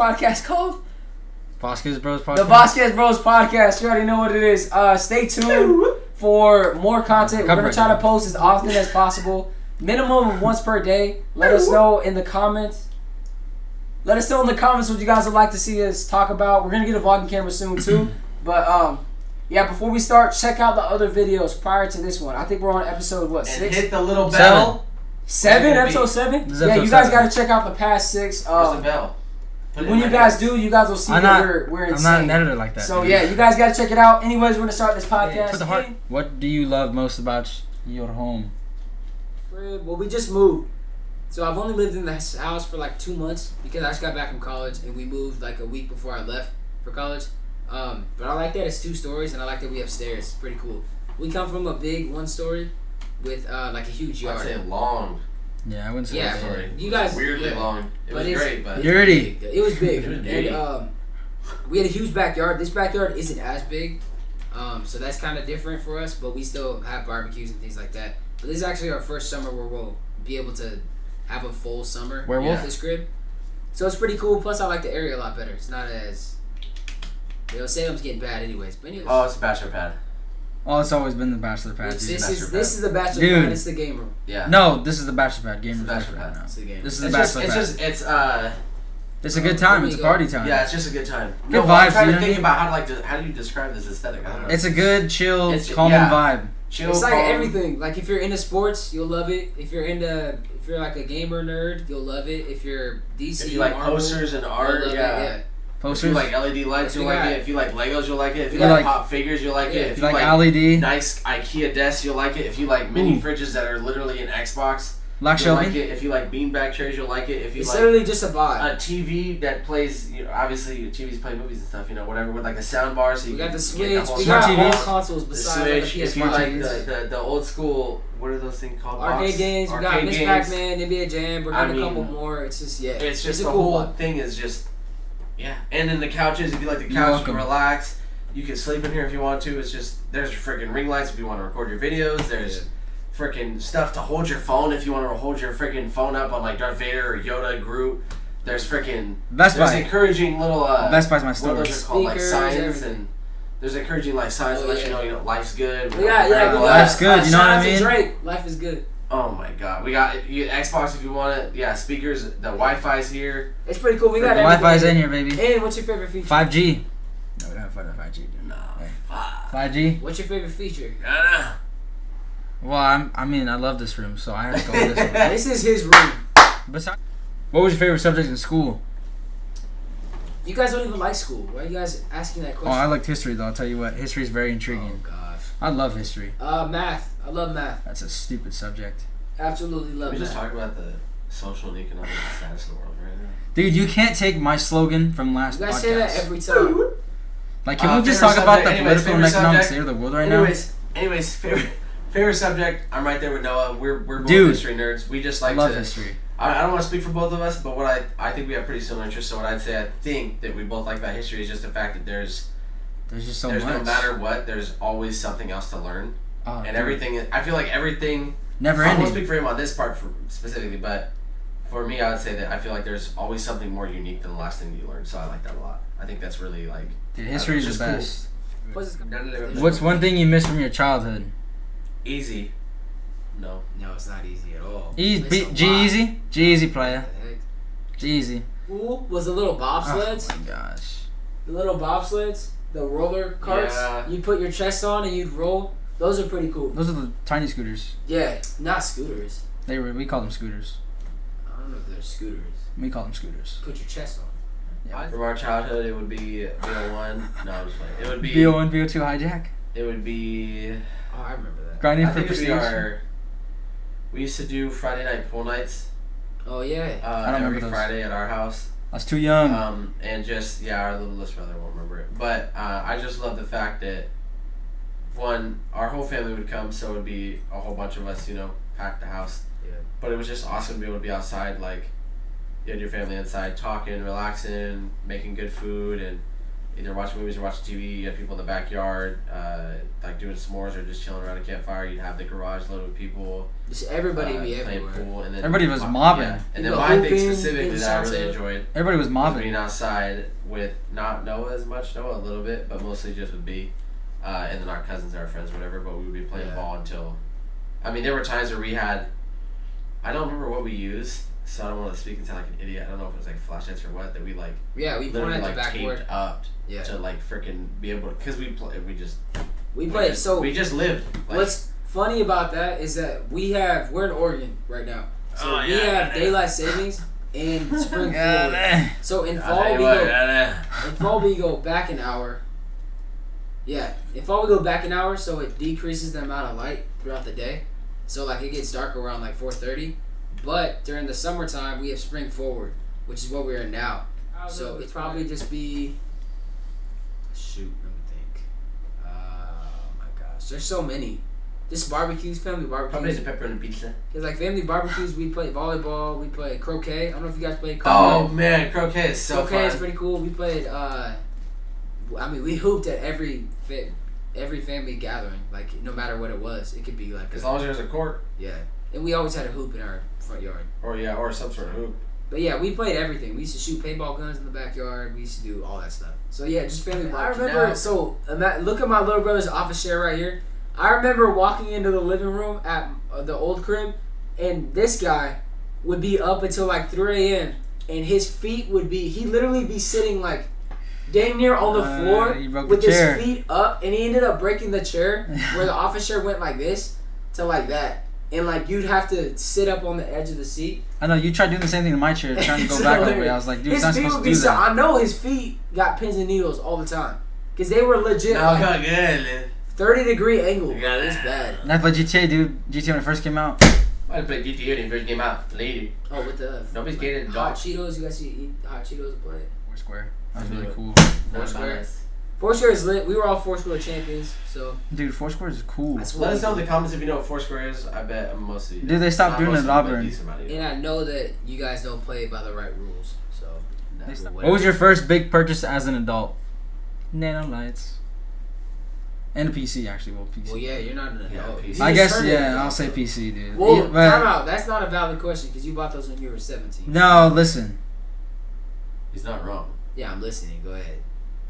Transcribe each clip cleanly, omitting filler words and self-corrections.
podcast called? Vasquez Bros Podcast. The Vasquez Bros Podcast. You already know what it is. Stay tuned for more content. We're going to try to post as often as possible. Minimum of once per day. Let us know in the comments. Let us know in the comments what you guys would like to see us talk about. We're going to get a vlogging camera soon too. But yeah, before we start, check out the other videos prior to this one. I think we're on episode, what, 6? And hit the little bell. 7? Episode 7? Yeah, you guys got to check out the past 6. Where's the bell? When you guys do, you guys will see that we're insane. I'm not an editor like that. So yeah, you guys got to check it out. Anyways, we're going to start this podcast. Put the heart. What do you love most about your home? Well, we just moved. So I've only lived in this house for like 2 months because I just got back from college and we moved like a week before I left for college. But I like that it's 2 stories and I like that we have stairs. It's pretty cool. We come from a big 1-story with like a huge yard. I'd say long. Yeah, I wouldn't say that. Story. You guys weirdly long. It was great, but dirty. It was big. It was dirty. And we had a huge backyard. This backyard isn't as big, so that's kind of different for us. But we still have barbecues and things like that. But this is actually our first summer where we'll be able to have a full summer at this crib. So it's pretty cool. Plus, I like the area a lot better. It's not as Salem's getting bad anyways. But anyways. Oh, it's a bachelor pad. Oh, it's always been the bachelor pad. This is the bachelor pad. It's the game room. Yeah. No, this is the bachelor pad. Game room. Bachelor pad. It's the game. This is the bachelor pad. It's a good time. It's a party time. Yeah, it's just a good time. Good vibes. I'm trying to think about how do you describe this aesthetic? I don't know. It's a good, chill, calming vibe. Chill, it's like calm. Everything. Like if you're into sports, you'll love it. If you're like a gamer nerd, you'll love it. If you're DC, if you like Marvel, posters and art, yeah. Posters. If you like LED lights, you'll like it. If you like Legos, you'll like it. If you like pop figures, you'll like it. If you like LED, nice IKEA desks, you'll like it. If you like mini fridges that are literally an Xbox, you'll like it. If you like beanbag chairs, you'll like it. If you it's like literally just a vibe. A TV that plays, obviously TVs play movies and stuff, whatever, with like a sound bar, so you got can the Switch. get the whole We got TVs. all consoles besides the Switch. If you like the old school, what are those things called? Arcade games. We got Miss Pac-Man, NBA Jam. We're doing a couple more. It's just It's just a the cool whole thing is just. Yeah, and then the couches, if you like the couch, you can relax. You can sleep in here if you want to. It's just, there's freaking ring lights if you want to record your videos. There's freaking stuff to hold your phone if you want to hold your freaking phone up on like Darth Vader or Yoda, Groot. There's freaking, there's encouraging little, Best Buy's my store. What those are called, like signs, and there's encouraging like signs to let you know, life's good. Life's good, you know what I mean? Drake, life is good. Oh my god, we got Xbox if you want it. Yeah, speakers. The Wi-Fi's here. It's pretty cool. We got Wi-Fi's in here, baby. And what's your favorite feature? 5G. No, we don't have 5G. Dude. No. 5G. What's your favorite feature? Well, I love this room, so I have to go with this room. This is his room. Besides, what was your favorite subject in school? You guys don't even like school. Why are you guys asking that question? Oh, I liked history though. I'll tell you what, history is very intriguing. Oh gosh. I love history. Math. I love math. That's a stupid subject. Absolutely love math. We just talk about the social and economic status of the world right now. Dude, you can't take my slogan from last podcast. You guys say that every time. Like, can we just talk about the political and economic state of the world right now? Anyways, favorite subject. I'm right there with Noah. We're both history nerds. We just like love history. I don't want to speak for both of us, but what I think we have pretty similar interests. So what I'd say I think that we both like about history is just the fact that there's just so much. No matter what, there's always something else to learn. And everything. I feel like everything. Never ending. ending. I won't speak for him on this part specifically, but for me, I would say that I feel like there's always something more unique than the last thing you learned. So I like that a lot. I think that's really like. Dude, history is the best. Cool. What's one thing you miss from your childhood? Easy. No, it's not easy at all. G-Easy player. G-Easy. Cool was the little bobsleds. Oh my gosh. The little bobsleds, the roller carts. Yeah. You put your chest on and you'd roll. Those are pretty cool. Those are the tiny scooters. Yeah, not scooters. We call them scooters. I don't know if they're scooters. We call them scooters. Put your chest on. Yeah. From our childhood, it would be VO1. No, I'm just playing. It would be VO1, VO2 hijack. It would be. Oh, I remember that. Grinding for prestige. We used to do Friday night pool nights. Oh yeah. I don't every remember Friday at our house. I was too young. And just our littlest brother won't remember it, but I just love the fact that one, our whole family would come, so it would be a whole bunch of us, pack the house. Yeah. But it was just awesome to be able to be outside, like you had your family inside talking, relaxing, making good food, and either watching movies or watching TV. You had people in the backyard, like doing s'mores or just chilling around a campfire. You'd have the garage loaded with people. Just everybody be playing everywhere. pool, and then Everybody was mobbing. Yeah. And then my thing specifically that I really enjoyed. Everybody was mobbing. Being outside with not Noah as much, Noah a little bit, but mostly just with B, and then our cousins, our friends, whatever. But we would be playing ball until. I mean, there were times where we had. I don't remember what we used. So I don't want to speak into like an idiot. I don't know if it was like flashlights or what that we like. Yeah, we pointed at like the backboard. Taped up Yeah. To like freaking be able to, because we played. We just lived. Like, what's funny about that is that we're in Oregon right now, so we have daylight savings and spring forward. So in fall we go back an hour. Yeah, in fall we go back an hour, so it decreases the amount of light throughout the day. So like it gets dark around like 4:30. But during the summertime, we have spring forward, which is what we're in now. So it's probably just be. Shoot, let me think. Oh my gosh, there's so many. Just barbecues, family barbecues. Probably the pepperoni pizza. It's like family barbecues. We play volleyball. We play croquet. I don't know if you guys play croquet. Oh man, croquet is so fun. Croquet is pretty cool. We played. We hooped at every family gathering. Like no matter what it was, it could be like. As long as there's a court. Yeah, and we always had a hoop in our front yard. Or some sort of hoop. But yeah, we played everything. We used to shoot paintball guns in the backyard. We used to do all that stuff. So yeah, just family. I remember. So look at my little brother's office chair right here. I remember walking into the living room at the old crib, and this guy would be up until like 3 a.m. and his feet would be. He'd literally be sitting like damn near on the floor with his feet up, and he ended up breaking the chair where the office chair went like this to like that. And like you'd have to sit up on the edge of the seat. I know you tried doing the same thing in my chair, trying to go back that way. I was like, dude, it's not supposed to do that. I know his feet got pins and needles all the time because they were legit. No, like, good. 30-degree angle. Yeah, it's bad. And I played GTA, dude. GTA when it first came out. I played GTA when it first came out. Lady. Oh, with the nobody's getting hot Cheetos. You guys eat hot Cheetos and play. Foursquare. That was really cool. Foursquare. Foursquare is lit. We were all Foursquare champions, so. Dude, Foursquare is cool. Let us know in the comments if you know what Foursquare is. I bet most of you. Dude, they stopped doing it at Auburn. And I know that you guys don't play by the right rules, so. What was your first big purchase as an adult? Nano lights. And a PC, actually. Well, PC. Well, yeah, you're not an adult. PC. I guess, yeah, I'll say PC, dude. Well, time out. That's not a valid question because you bought those when you were 17. No, listen. He's not wrong. Yeah, I'm listening. Go ahead.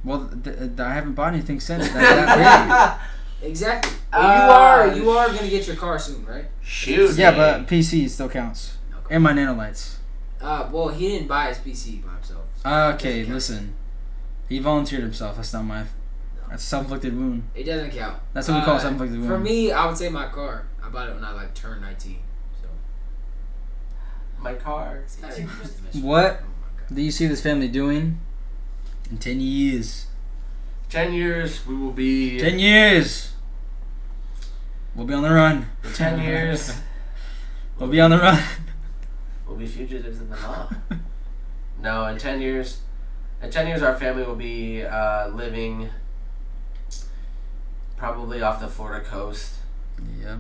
Well, I haven't bought anything since. That exactly. Well, you are gonna get your car soon, right? Shoot. Yeah, but PC still counts. Okay. And my nanolights. Well, he didn't buy his PC by himself. So okay, listen. He volunteered himself. That's not my. That's a self-inflicted wound. It doesn't count. That's what we call self-inflicted wound. For me, I would say my car. I bought it when I turned 19. So. My car. What do you see this family doing in 10 years? 10 years, we will be... 10 years! We'll be on the run. In 10 years... we'll be on the run. We'll be fugitives in the law. No, in 10 years... In 10 years, our family will be living probably off the Florida coast. Yep.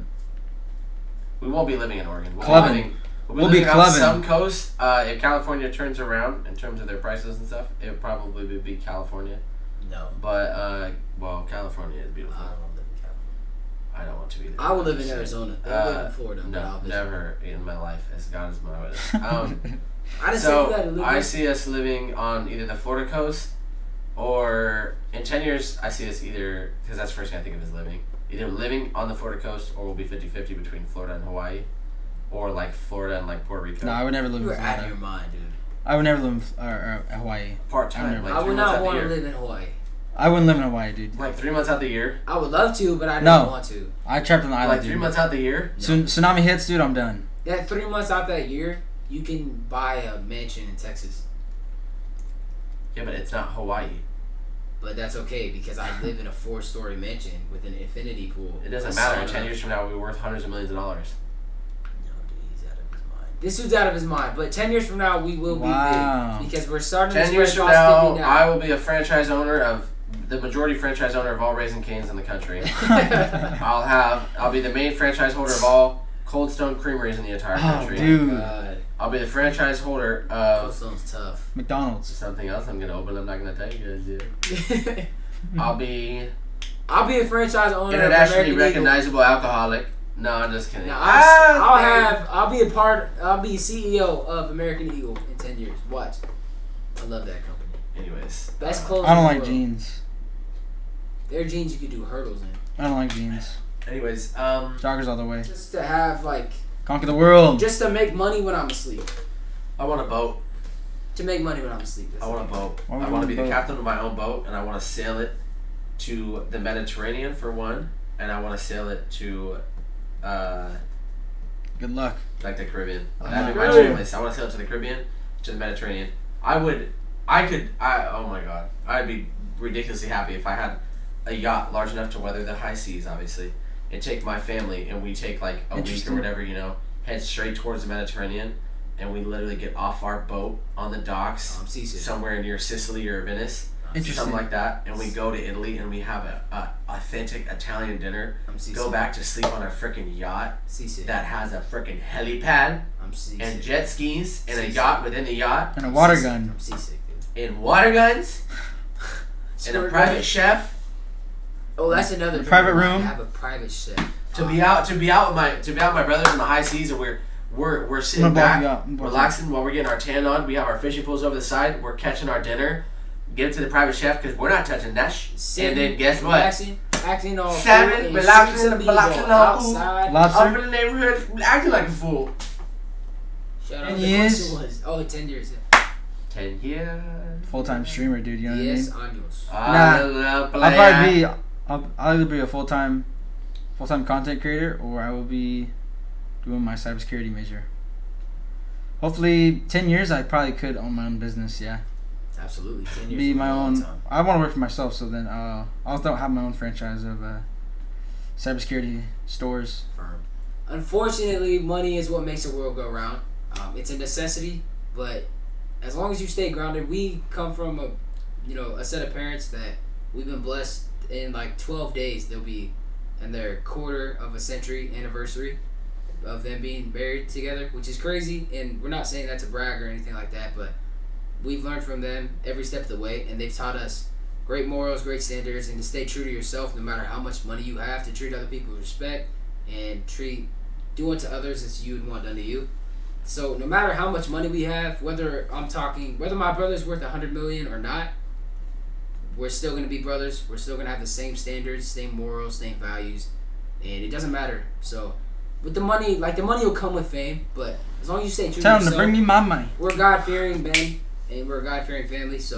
We won't be living in Oregon. We'll be living on some coast. If California turns around in terms of their prices and stuff, it would probably be California. No. But, California is beautiful. I don't want to live in California. I don't want to either. I would live in Arizona. I live in Florida. No, never in my life. As God is my witness. I didn't say you had to live I see us living on either the Florida coast or in 10 years, I see us either, because that's the first thing I think of is living, either living on the Florida coast or we'll be 50-50 between Florida and Hawaii or like Florida and like Puerto Rico. No, I would never live in Florida. You're out of your mind, dude. I would never live in Hawaii. Part-time. I would not want to live in Hawaii. I wouldn't live in Hawaii, dude. Like 3 months out the year? I would love to, but I don't want to. I trapped on the island, like 3 months out the year? No. Tsunami hits, dude, I'm done. That 3 months out that year, you can buy a mansion in Texas. Yeah, but it's not Hawaii. But that's okay because I live in a 4-story mansion with an infinity pool. It doesn't matter. 10 years from now, we'll be worth hundreds of millions of dollars. No, dude, he's out of his mind. This dude's out of his mind. But 10 years from now, we will be big because we're starting to 10 years from now, I will be a franchise owner of the majority franchise owner of all Raising Cane's in the country. I'll be the main franchise holder of all Cold Stone Creameries in the entire country. Dude. I'll be the franchise holder Cold of Stone's tough. McDonald's. something else. I'm gonna open. I'm not gonna tell you guys yet. I'll be a franchise owner. internationally of recognizable alcoholic. No, I'm just kidding. No, I'll be CEO of American Eagle in 10 years. Watch. I love that company. Anyways, Best clothes. I don't like jeans. They're jeans you could do hurdles in. I don't like jeans. anyways, Joggers all the way. Just to have like. Conquer the world. Just to make money when I'm asleep. I want a boat. To make money when I'm asleep. I want a boat. Why would I you want to want be a the boat? captain of my own boat, and I want to sail it to the Mediterranean for one, and I want to sail it to, Good luck. like the Caribbean. Oh That'd be my my God. dream place. I want to sail it to the Caribbean, to the Mediterranean. Oh my God. I'd be ridiculously happy if I had a yacht large enough to weather the high seas, obviously, and take my family, and we take like a week or Interesting. whatever, head straight towards the Mediterranean, and we literally get off our boat on the docks I'm seasick. somewhere near Sicily or Venice, Interesting. something like that, and we go to Italy and we have a authentic Italian dinner. I'm seasick. Go back to sleep on a freaking yacht Seasick. that has a freaking helipad I'm seasick. and jet skis and a Seasick. yacht within the yacht And a water Seasick. gun. I'm seasick, dude. and water guns and a Squirt private gun. chef Oh, that's another Private dream. I room. have a private chef. to be out with my brothers in the high seas, and we're sitting I'm gonna block back you out. I'm blocking relaxing while we're getting our tan on. We have our fishing poles over the side. We're catching our dinner. Get it to the private chef because we're not touching that shit. And then guess what? Acting all Salmon, fool and relaxing, shooting some relaxing people all fool. outside. Lobster. Up in the neighborhood, acting like a fool. Shout out. 10 The years. question was 10 years. Yeah. 10 years. Full-time streamer, dude. You know Yes, what años. I mean? I'll probably be. Nah. I'll either be a full-time content creator, or I will be doing my cybersecurity major. Hopefully, 10 years, I probably could own my own business. Yeah. Absolutely. 10 years. Be is a my long own. time. I want to work for myself, so then I'll have my own franchise of cybersecurity stores. Firm. Unfortunately, money is what makes the world go round. It's a necessity, but as long as you stay grounded, we come from a set of parents that we've been blessed. In like 12 days, they'll be in their quarter of a century anniversary of them being married together, which is crazy. And we're not saying that to brag or anything like that, but we've learned from them every step of the way, and they've taught us great morals, great standards, and to stay true to yourself no matter how much money you have, to treat other people with respect and do unto others as you would want done to you. So no matter how much money we have, whether my brother's worth $100 million or not, we're still gonna be brothers. We're still gonna have the same standards, same morals, same values, and it doesn't matter. So with the money, the money will come with fame, but as long as you stay true Tell to them yourself, to bring me my money. we're God-fearing men, and we're a God-fearing family, so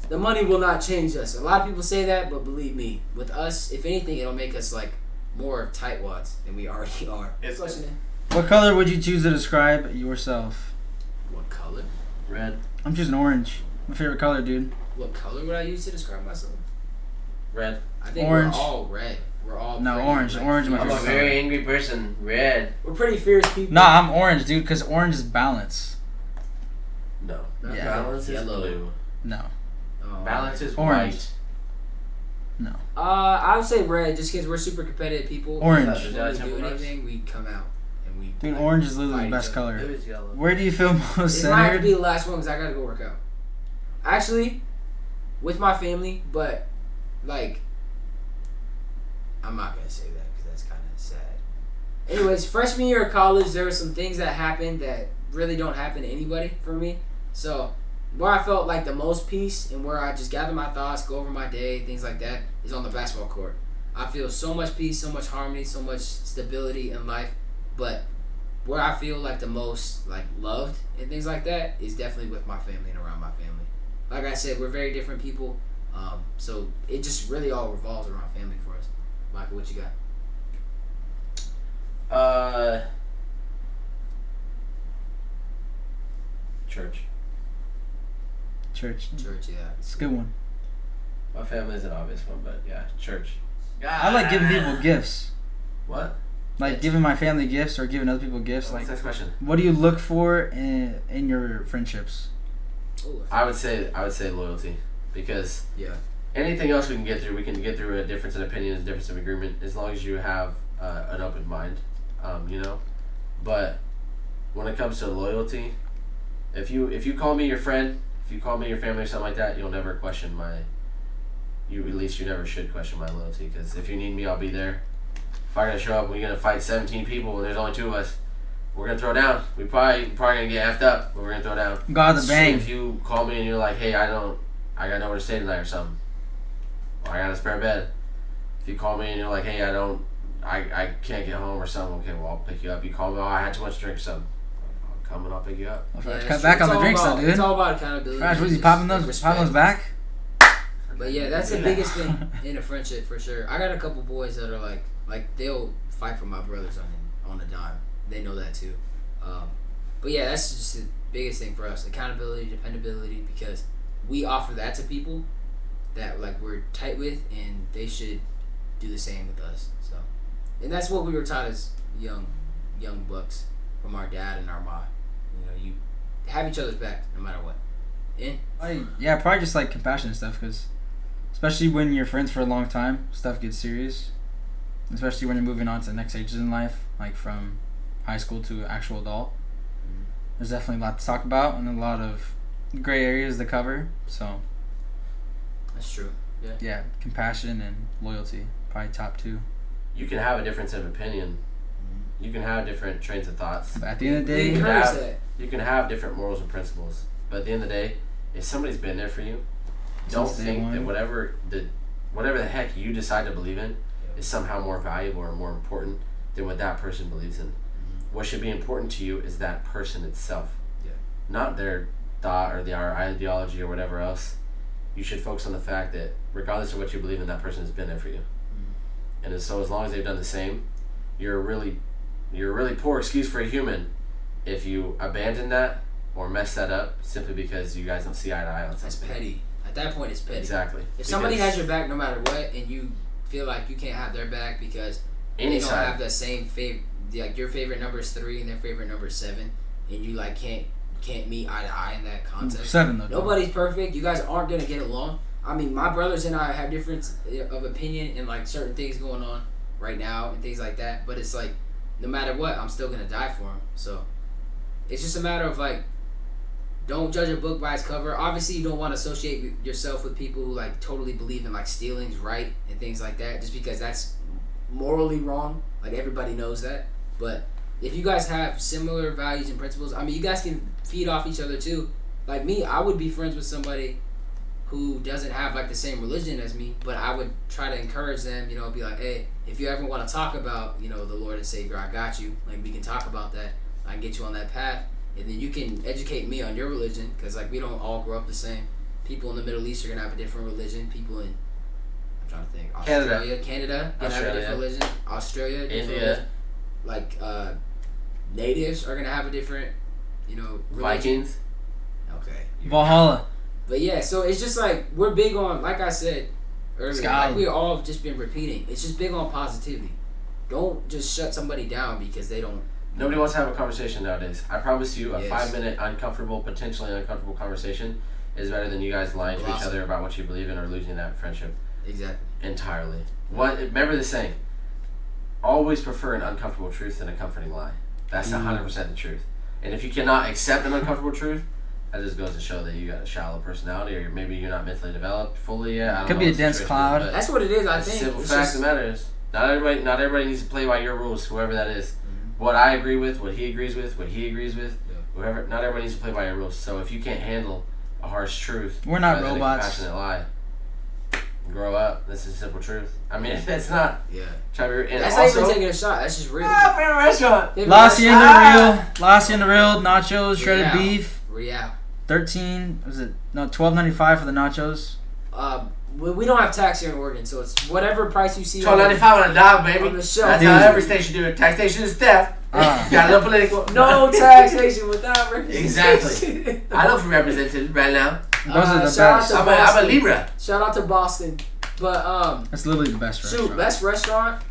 the money will not change us. A lot of people say that, but believe me, with us, if anything, it'll make us more tightwads than we already are. What color would you choose to describe yourself? What color? Red. I'm choosing orange. My favorite color, dude. What color would I use to describe myself? Red. I think Orange. we're all red. We're all No, pretty, orange. Orange is my I'm a favorite fierce. very angry person. Red. We're pretty fierce people. Nah, I'm orange, dude, because orange is balance. No. Yeah. Balance is Yellow. blue. No. Oh, Balance is Orange. white. No. I would say red, just because we're super competitive people. Orange. Is When that we a do temple anything, we come out and we. Dude, orange is literally fight the best each other. It color. was yellow. Where do you feel most This might have to be centered? the last one because I gotta go work out. Actually, with my family, but I'm not gonna say that because that's kind of sad. Anyways, freshman year of college, there were some things that happened that really don't happen to anybody for me. So where I felt like the most peace and where I just gather my thoughts, go over my day, things like that, is on the basketball court. I feel so much peace, so much harmony, so much stability in life. But where I feel like the most loved and things like that is definitely with my family and around my family. Like I said, we're very different people, so it just really all revolves around family for us. Michael, what you got? Church. Church. Church, yeah. It's a good one. My family is an obvious one, but yeah, church. I like giving people gifts. What? Like giving my family gifts or giving other people gifts. What's Like, the next question? what do you look for in your friendships? Ooh, I would say loyalty, because yeah. anything else we can get through a difference in opinion, a difference of agreement, as long as you have an open mind, But when it comes to loyalty, if you call me your friend, if you call me your family or something like that, you'll never question you never should question my loyalty, because if you need me, I'll be there. If I'm gonna show up, we're gonna fight 17 people and there's only 2 of us. We're gonna throw down. We probably gonna get effed up, but we're gonna throw down. God the bang. If you call me and you're like, hey, I got nowhere to stay tonight or something, or I got a spare bed. If you call me and you're like, hey, I can't get home or something, okay, well, I'll pick you up. You call me, oh, I had too much to drink or something, I'll come and I'll pick you up. Yeah, cut back on the drinks, though, dude. It's all about accountability. Fresh, was he popping those back? But yeah, that's the biggest thing in a friendship for sure. I got a couple boys that are like they'll fight for my brothers on a dime. They know that too. But yeah, that's just the biggest thing for us: accountability, dependability, because we offer that to people that like we're tight with, and they should do the same with us. So, and that's what we were taught as young bucks from our dad and our mom. You know, you have each other's back no matter what. Yeah, probably just like compassion and stuff, because especially when you're friends for a long time, stuff gets serious. Especially when you're moving on to the next stages in life, like from high school to actual adult. Mm-hmm. There's definitely a lot to talk about and a lot of gray areas to cover. So that's true. Yeah. Yeah, compassion and loyalty, probably top 2. You can have a difference of opinion. Mm-hmm. You can have different trains of thoughts. But at the end of the day, you can have different morals and principles. But at the end of the day, if somebody's been there for you, don't think that whatever the heck you decide to believe in is somehow more valuable or more important than what that person believes in. Mm-hmm. What should be important to you is that person itself, not their thought or their ideology or whatever else. You should focus on the fact that regardless of what you believe in, that person has been there for you. Mm-hmm. And so as long as they've done the same, you're a really poor excuse for a human if you abandon that or mess that up simply because you guys don't see eye to eye on something. That's petty. At that point, it's petty. Exactly. If somebody has your back no matter what, and you feel like you can't have their back because they don't have the same favorite, like your favorite number is 3 and their favorite number is 7, and you like can't meet eye to eye in that context. 7 though. Nobody's perfect. You guys aren't gonna get along. I mean, my brothers and I have difference of opinion and like certain things going on right now and things like that. But it's like, no matter what, I'm still gonna die for them. So it's just a matter of like, don't judge a book by its cover. Obviously, you don't want to associate yourself with people who like totally believe in like stealing's right and things like that, just because that's morally wrong. Like everybody knows that. But if you guys have similar values and principles, I mean, you guys can feed off each other too. Like me, I would be friends with somebody who doesn't have like the same religion as me, but I would try to encourage them, you know, be like, hey, if you ever want to talk about, you know, the Lord and Savior, I got you. Like, we can talk about that. I can get you on that path. And then you can educate me on your religion, because like we don't all grow up the same. People in the Middle East are gonna have a different religion. People in, I'm trying to think, Canada gonna have a different religion. Australia, different India, religion. Like natives are gonna have a different, you know, religion. Vikings. Okay. Valhalla. But yeah, so it's just like we're big on, like I said earlier, like we all just been repeating. It's just big on positivity. Don't just shut somebody down because they don't. Nobody wants to have a conversation nowadays. I promise you, a 5-minute potentially uncomfortable conversation is better than you guys lying to each other about what you believe in or losing that friendship. Exactly. Entirely. Remember the saying, always prefer an uncomfortable truth than a comforting lie. That's 100% the truth. And if you cannot accept an uncomfortable truth, that just goes to show that you got a shallow personality, or maybe you're not mentally developed fully yet. I don't know. Could be a dense cloud. That's what it is, I think. Simple fact of the matter is, not everybody needs to play by your rules, whoever that is. What I agree with, what he agrees with, what he agrees with, whoever. Not everybody needs to play by your rules. So if you can't handle a harsh truth, we're not robots. A compassionate lie. Grow up. This is simple truth. I mean, that's not. Yeah. That's not even taking a shot. That's just real. Favorite restaurant. La Hacienda Real nachos, shredded beef. Real. 13. Was it $12.95 for the nachos? We don't have tax here in Oregon, so it's whatever price you see. $12.95 on a dime, baby. On the show. That's how every station do it. Taxation is theft. Got a little political. No taxation without representation. Exactly. I love represented right now. Those are the best. I'm a Libra. Shout out to Boston, but that's literally the best restaurant. Shoot, best restaurant.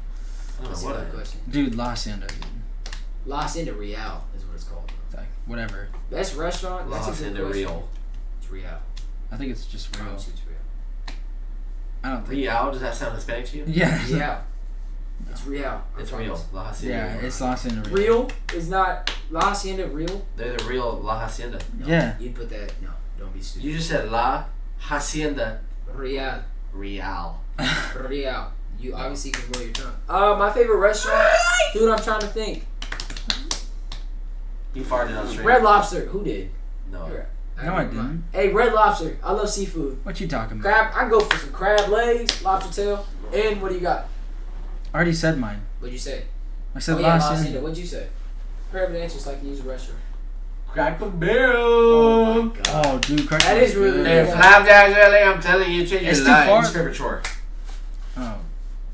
That's what question. Dude, La Hacienda. La Hacienda Real is what it's called. Like whatever. Best restaurant. La Hacienda Real. It's Real. I think it's just Real. It's Real. I don't think. Real? Does that sound Hispanic to you? Yeah. Yeah. It's Real. It's real. La Hacienda. Yeah, it's La Hacienda. Real is not La Hacienda real? They're the real La Hacienda. No, Yeah. You put that. No, don't be stupid. You just said La Hacienda Real. Real. Real. You obviously can roll your tongue. My favorite restaurant? Dude, I'm trying to think. You farted on stream. Red Lobster. Who did? No. No, I didn't. Hey, Red Lobster. I love seafood. What you talking about? Crab. I go for some crab legs, lobster tail, and what do you got? I already said mine. What'd you say? I said La La Hacienda. Hacienda. What'd you say? Crab and answers like you use a restaurant. Cracker Barrel. Oh my God. Oh, dude, Cracker That is really good. good. If flapjacks really, I'm telling you, change It's your too life. far. What's your favorite chore? Oh,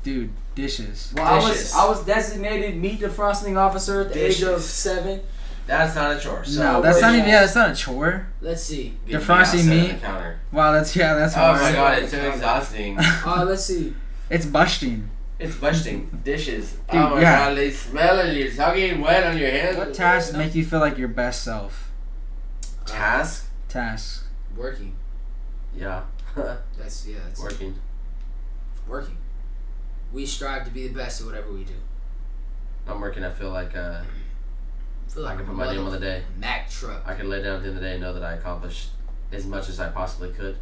dude, dishes. Well, Dishes. I was designated meat defrosting officer at the age of Dishes. 7. That's not a chore. So No, that's wait, not even. yeah. Yeah, that's not a chore. Let's see. get defrosting me outside meat. on the counter. Wow, that's Oh hard. my god, it's so exhausting. Let's see. It's busting. It's busting. Dishes. Dude, Oh my yeah. god, they smell and you're talking wet on your hands. What tasks make you feel like your best self? Task? Tasks. Working. Yeah. That's Working. working. We strive to be the best at whatever we do. I'm working. I feel like I feel I like can I'm put my name on the day. Mack truck. I can lay down at the end of the day and know that I accomplished as much as I possibly could.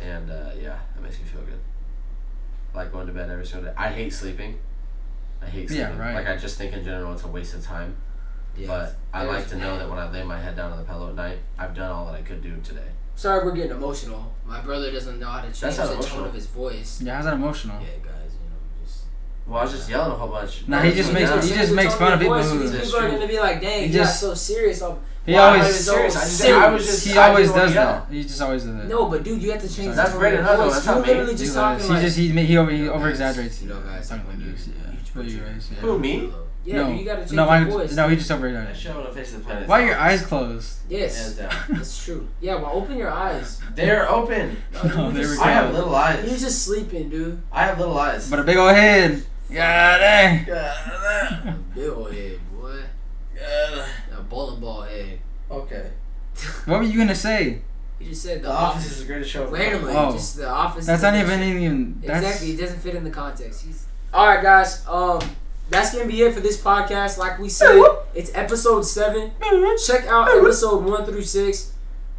And yeah, that makes me feel good. I like going to bed every single day. I hate sleeping. I hate sleeping. Yeah, right. Like I just think in general it's a waste of time. Yeah. But I like to know that when I lay my head down on the pillow at night, I've done all that I could do today. Sorry, we're getting emotional. My brother doesn't know how to change That's the not tone emotional. of his voice. Yeah, how's that emotional? Yeah, guys, just. Well, I was just yelling a whole bunch. Nah, he just makes Yeah. he just makes fun of people who. These people are gonna be like, "Dang, He you got just- so serious." He Why always are you so serious? serious? He I always didn't wanna does yell. that. He just always does that. No, but dude, you have to change That's the tone Brandon of your Hutto, voice. that's You're not me. literally just talking like. He over exaggerates. You know, guys, Talking when about you you. Yeah. put your- Yeah. Who, me? Yeah, no, dude, you gotta change no, your voice. no, he just over I exaggerates. show on the face of the planet. Why are your eyes closed? Yes, Hands down. that's true. Yeah, well, open your eyes. They're open. No, there we go. I have little You're eyes. just sleeping, dude. I have little eyes. But a big old head. Yeah, dang. Big old head, boy. A bowling ball head. Okay. What were you gonna say? You just said The Office is the greatest show ever. Randomly, Oh. just the Office. That's is not the even. That's, Exactly, it doesn't fit in the context. All right, guys. That's gonna be it for this podcast. Like we said, it's episode 7. Check out episode 1 through 6.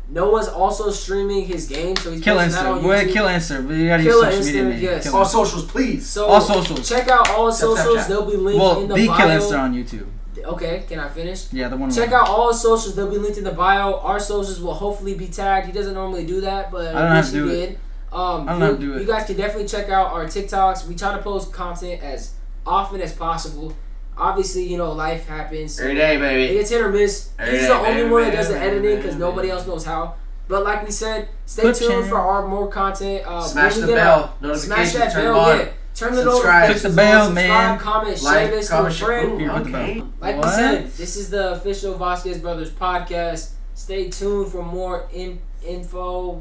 Noah's also streaming his game, so he's Kill posting that Insta. on Boy, YouTube. kill Insta. But you gotta use Kill social Insta, media name. yes. Kill All Insta. socials, please. So All socials. check out all Except socials. Snapchat. They'll be linked Well, in the the bio. Kill Insta on YouTube. Okay, can I finish? Yeah, the one. Check out all his socials. They'll be linked in the bio. Our socials will hopefully be tagged. He doesn't normally do that, but I don't I have wish to do he it. did. I don't have to do it. You guys can definitely check out our TikToks. We try to post content as often as possible. Obviously, you know, life happens. Every day, baby. It's hit or miss. Every He's day, the only baby, one that baby, does the baby, editing baby, because baby. nobody else knows how. But like we said, stay Good tuned channel. for our more content. Smash when the we get bell. out- Notifications. Smash that Turn bell. them on. Yeah. Turn the Subscribe. notifications Click the bell, on. Subscribe, man. comment, share this to a comment, friend. Here, hit the Okay. bell. Like What? we said, this is the official Vasquez Brothers podcast. Stay tuned for more info.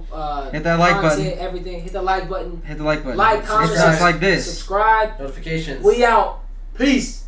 Hit that like content, button. Everything. Hit the like button. Hit the like button. Like, comment, It's just like this. Subscribe. Notifications. We out. Peace.